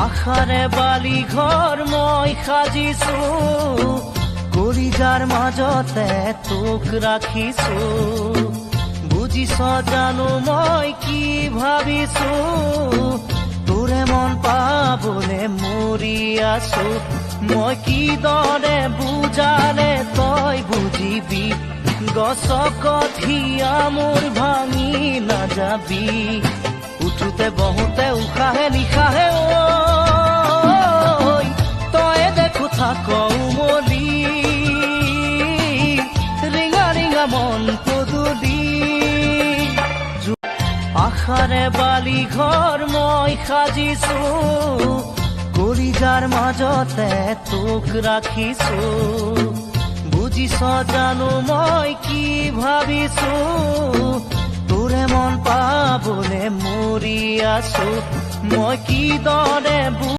আশাৰে বালি ঘৰ মই সাজিছো, কলিজাৰ মাজতে তোক ৰাখিছো। বুজিছ জানো মই কি ভাবিছো, তোৰে মন পাবলে মৰি আছো। মই কি দৰে বুজালে তই বুজিবি, গছক ঠিয়া মোৰ ভাঙি নাযাবি। উঠোতে বহোতে উশাহে নিশাহে ঐ তই দেখো থাক উমলি, ৰিঙা ৰিঙা মন পদূলি। আশাৰে বালি ঘৰ মই সাজিছো, কলিজাৰ মাজতে তোক ৰাখিছো। বুজিছ জানো মই কি ভাবিছো, তোৰে মন পাবলে মৰি আছো। মই কি দৰে